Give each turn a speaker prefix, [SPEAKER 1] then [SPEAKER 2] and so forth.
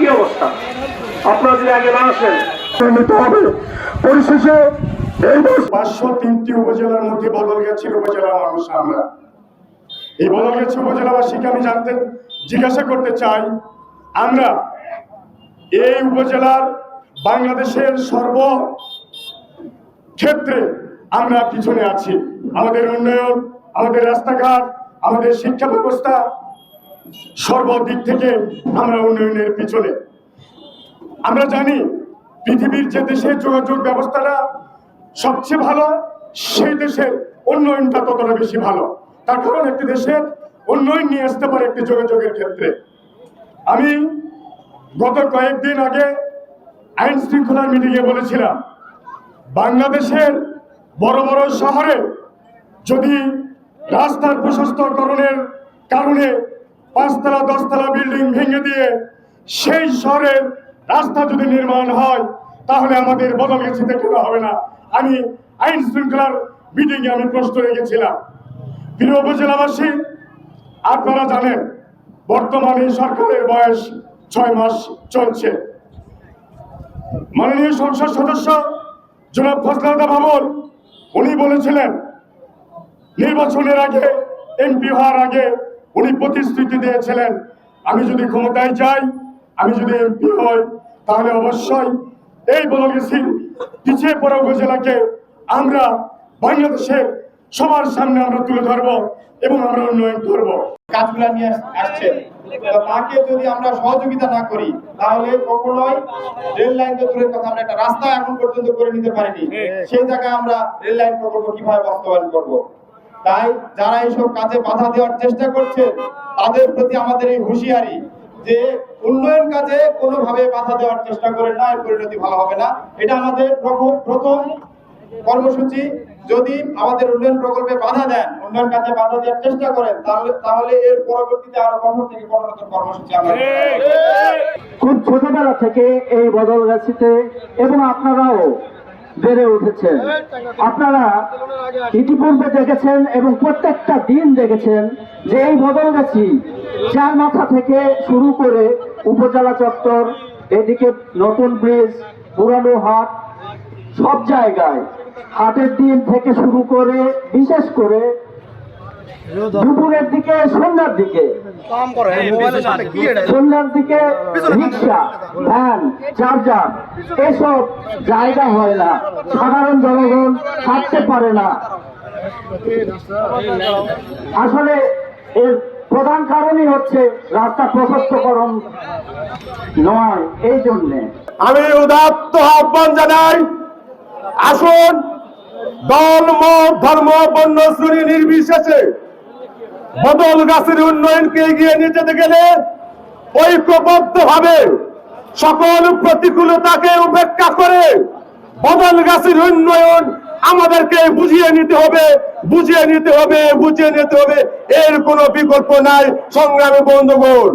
[SPEAKER 1] কি অবস্থা? আপনারা যদি আগে না আসেন নিতে হবে। পরিশেষে এই
[SPEAKER 2] 503টি উপজেলার মধ্যে বদলগাছীর উপজেলার মানুষ আমরা। এই বদলগাছী উপজেলাবাসীকে আমি জিজ্ঞাসা করতে চাই, আমরা এই উপজেলার বাংলাদেশের ক্ষেত্রে আমরা পিছনে আছি। আমাদের উন্নয়ন, আমাদের রাস্তাঘাট, আমাদের শিক্ষা ব্যবস্থা সর্বদিক থেকে আমরা উন্নয়নের পিছনে। আমরা জানি পৃথিবীর যে দেশের যোগাযোগ ব্যবস্থাটা সবচেয়ে ভালো, সেই দেশের উন্নয়নটা ততটা বেশি ভালো। তার কারণ একটি দেশের উন্নয়ন নিয়ে আসতে পারে একটি যোগাযোগের ক্ষেত্রে। আমি গত কয়েকদিন আগে আইন শৃঙ্খলার মিটিংয়ে বলেছিলাম, বাংলাদেশের বড় বড় শহরে যদি রাস্তার প্রশস্তকরণের কারণে 5 তলা 10 তলা বিল্ডিং ভেঙে দিয়ে সেই শহরের রাস্তা যদি নির্মাণ হয়, তাহলে আমাদের বদলগাছীতে কেন হবে না? আমি আইন শৃঙ্খলার মিটিংয়ে আমি প্রশ্ন রেখেছিলাম। প্রিয় উপজেলাবাসী, আপনারা জানেন বর্তমানে সরকারের বয়স 6 মাস চলছে। মাননীয় সংসদ সদস্য জনাব ফজলাল বাবুল উনি বলেছিলেন, নির্বাচনের আগে, এমপি হওয়ার আগে উনি প্রতিশ্রুতি দিয়েছিলেন, আমি যদি ক্ষমতায় যাই, আমি যদি এমপি হই, তাহলে অবশ্যই এই বদলগাছীর পিছিয়ে পড়া উপজেলাকে আমরা বাংলাদেশের সবার সামনে আমরা তুলে ধরবো এবং আমরা উন্নয়ন করবো।
[SPEAKER 3] কাজগুলা নিয়ে আসছেন, তাকে যদি আমরা সহযোগিতা না করি তাহলে কখনোই রেল লাইন তো দূরের কথা, আমরা একটা রাস্তা এখন পর্যন্ত করে নিতে পারিনি। সেই জায়গায় আমরা রেল লাইন প্রকল্প কিভাবে বাস্তবায়ন করব? তাই যারা এইসব কাজে বাধা দেওয়ার চেষ্টা করছে তাদের প্রতি আমাদের এই হুঁশিয়ারি যে উন্নয়ন কাজে কোনোভাবে বাধা দেওয়ার চেষ্টা করেন না, এর পরিণতি ভালো হবে না। এটা আমাদের প্রথম কর্মসূচি। যদি আমাদের উন্নয়ন প্রকল্পে বাধা দেন, উন্নয়ন কাজে বাধা দেওয়ার চেষ্টা করেন, তাহলে এর পরবর্তীতে আরো কঠোর থেকে কঠোরতর কর্মসূচি আমরা
[SPEAKER 4] খুব ছোটবেলা থেকে এই বদলগাছীতে এবং আপনারাও বেড়ে উঠেছেন। আপনারা ইতিপূর্বে দেখেছেন এবং প্রত্যেকটা দিন দেখেছেন যে এই বদলগাছী চার মাথা থেকে শুরু করে উপজেলা চত্বর, এদিকে নতুন ব্রিজ, পুরানো হাট, সব জায়গায় হাটের দিন থেকে শুরু করে বিশেষ করে দুপুরের দিকে, সন্ধ্যার দিকে রিক্সা, ভ্যান, চার্জার এসব জায়গা হয় না, সাধারণ জনগণ থাকতে পারে না। আসলে এর প্রধান কারণই হচ্ছে রাস্তা প্রশস্তকরণ নয়। এই জন্যে
[SPEAKER 2] আমি উদাত্ত আহ্বান জানাই, আসুন দল, মত, ধর্ম, বর্ণ, শ্রেণী নির্বিশেষে বদলগাছীর উন্নয়নকে এগিয়ে নিয়ে যেতে গেলে ঐক্যবদ্ধভাবে সকল প্রতিকূলতাকে উপেক্ষা করে বদলগাছীর উন্নয়ন আমাদেরকে বুঝিয়ে নিতে হবে। এর কোনো বিকল্প নাই। সংগ্রামী বন্ধুগণ,